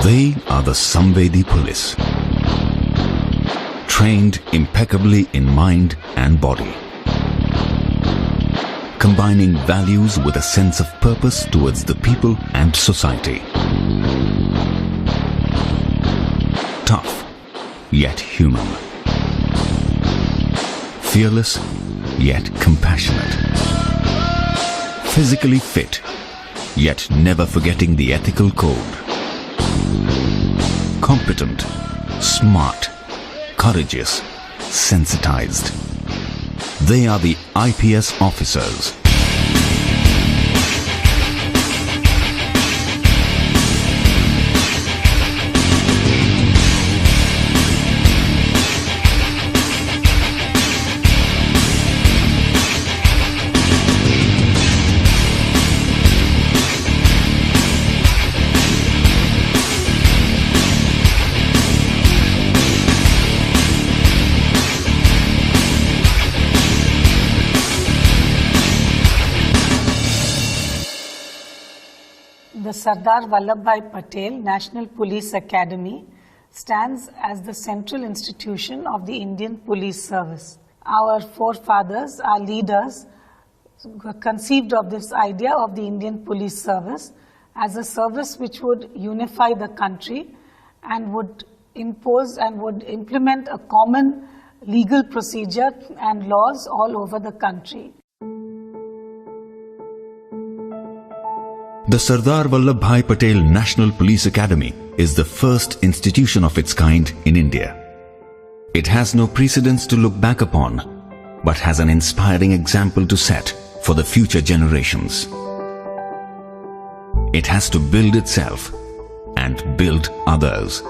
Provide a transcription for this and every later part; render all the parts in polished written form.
They are the Samvedi police, trained impeccably in mind and body, combining values with a sense of purpose towards the people and society. Tough, yet human. Fearless, yet compassionate. Physically fit, yet never forgetting the ethical code. Competent, smart, courageous, sensitized. They are the IPS officers. The Sardar Vallabhbhai Ptel National Police Academy stands as the central institution of the Indian Police Service. Our forefathers, our leaders, conceived of this idea of the Indian Police Service as a service which would unify the country and would impose and would implement a common legal procedure and laws all over the country. The Sardar Vallabhbhai Patel National Police Academy is the first institution of its kind in India. It has no precedents to look back upon, but has an inspiring example to set for the future generations. It has to build itself and build others.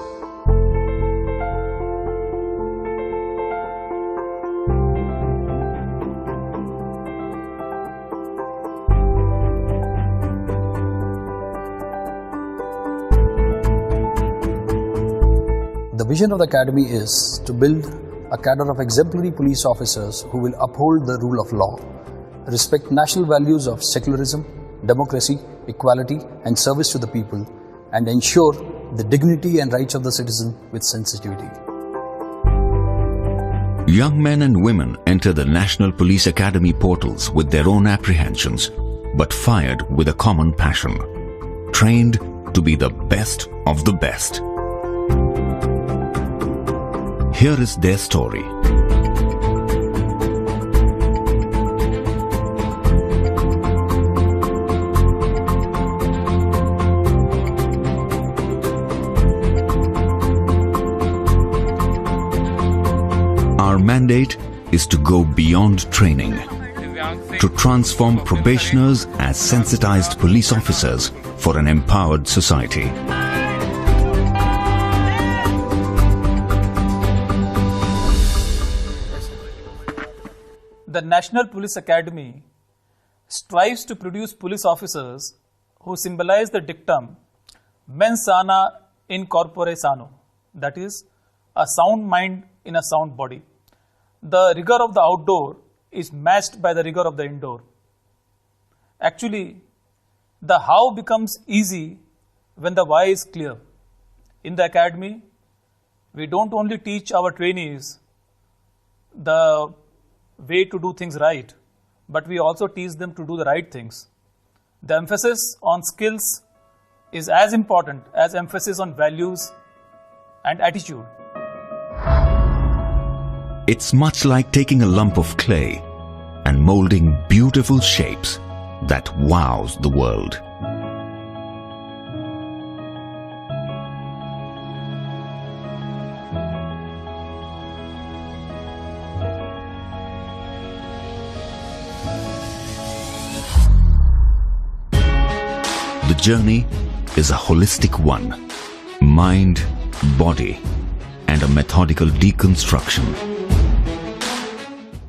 The vision of the Academy is to build a cadre of exemplary police officers who will uphold the rule of law, respect national values of secularism, democracy, equality and service to the people, and ensure the dignity and rights of the citizen with sensitivity. Young men and women enter the National Police Academy portals with their own apprehensions, but fired with a common passion, trained to be the best of the best. Here is their story. Our mandate is to go beyond training, to transform probationers as sensitized police officers for an empowered society. The National Police Academy strives to produce police officers who symbolize the dictum mens sana in corpore sano, that is, a sound mind in a sound body. The rigor of the outdoor is matched by the rigor of the indoor. Actually, the how becomes easy when the why is clear. In the academy, we don't only teach our trainees the way to do things right, but we also teach them to do the right things. The emphasis on skills is as important as emphasis on values and attitude. It's much like taking a lump of clay and molding beautiful shapes that wows the world. The journey is a holistic one, mind, body, and a methodical deconstruction.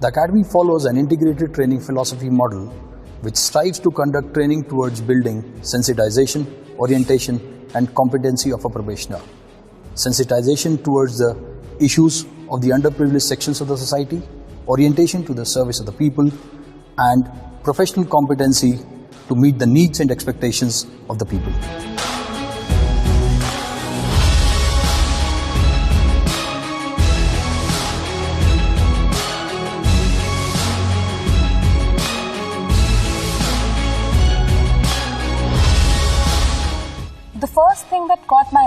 The Academy follows an integrated training philosophy model which strives to conduct training towards building sensitization, orientation, and competency of a probationer. Sensitization towards the issues of the underprivileged sections of the society, orientation to the service of the people, and professional competency to meet the needs and expectations of the people.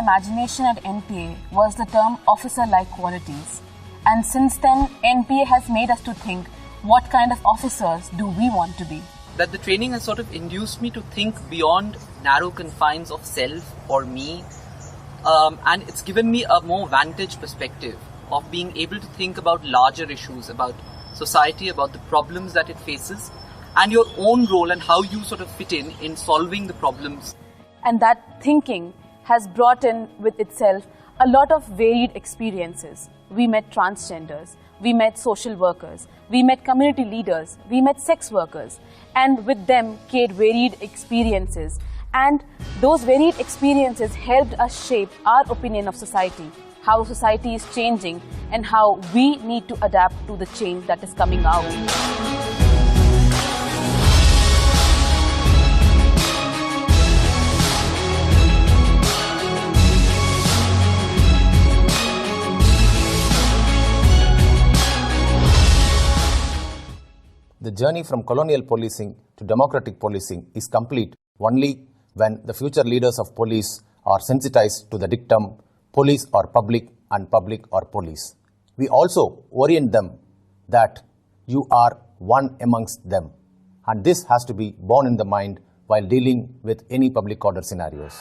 imagination at NPA was the term officer-like qualities. And since then, NPA has made us to think, what kind of officers do we want to be? That the training has sort of induced me to think beyond narrow confines of self or me. And it's given me a more vantage perspective of being able to think about larger issues, about society, about the problems that it faces, and your own role and how you sort of fit in solving the problems. And that thinking has brought in with itself a lot of varied experiences. We met transgenders, we met social workers, we met community leaders, we met sex workers, and with them came varied experiences. And those varied experiences helped us shape our opinion of society, how society is changing, and how we need to adapt to the change that is coming our way. The journey from colonial policing to democratic policing is complete only when the future leaders of police are sensitized to the dictum, police are public and public are police. We also orient them that you are one amongst them, and this has to be borne in the mind while dealing with any public order scenarios.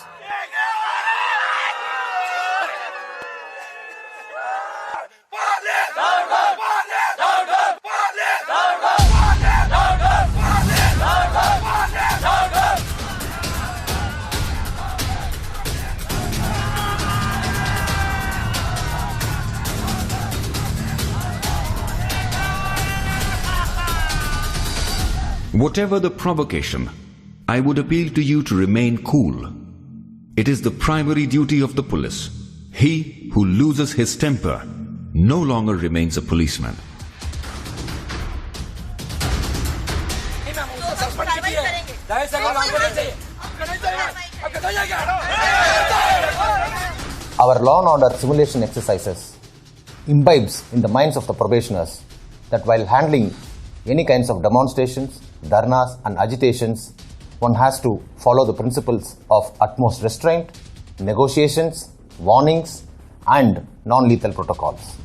Whatever the provocation, I would appeal to you to remain cool. It is the primary duty of the police. He who loses his temper no longer remains a policeman. Our law and order simulation exercises imbibes in the minds of the probationers that while handling any kinds of demonstrations, dharnas and agitations, one has to follow the principles of utmost restraint, negotiations, warnings and non-lethal protocols.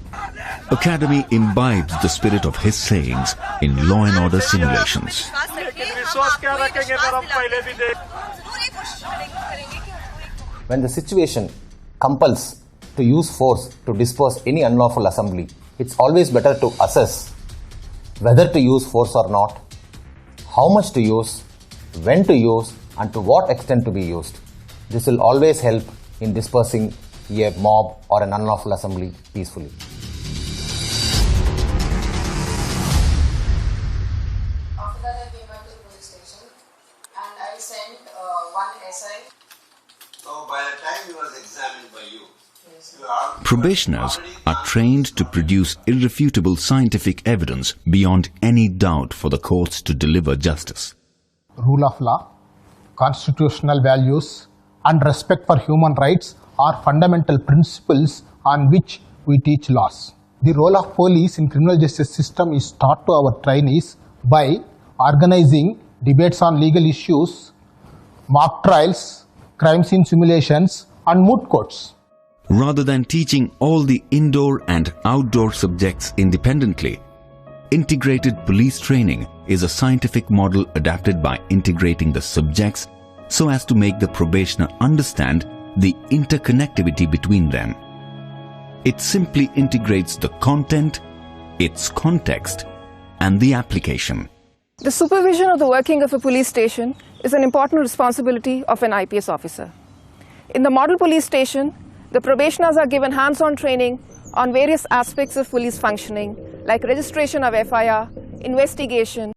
Academy imbibes the spirit of his sayings in law and order simulations. When the situation compels to use force to disperse any unlawful assembly, it's always better to assess whether to use force or not, how much to use, when to use, and to what extent to be used. This will always help in dispersing a mob or an unlawful assembly peacefully. After that, I came back to the police station and I sent one essay. So by the time he was examined by you, Probationers are trained to produce irrefutable scientific evidence beyond any doubt for the courts to deliver justice. Rule of law, constitutional values, and respect for human rights are fundamental principles on which we teach laws. The role of police in criminal justice system is taught to our trainees by organizing debates on legal issues, mock trials, crime scene simulations, and moot courts. Rather than teaching all the indoor and outdoor subjects independently, integrated police training is a scientific model adapted by integrating the subjects so as to make the probationer understand the interconnectivity between them. It simply integrates the content, its context, and the application. The supervision of the working of a police station is an important responsibility of an IPS officer. In the model police station, the probationers are given hands-on training on various aspects of police functioning, like registration of FIR, investigation,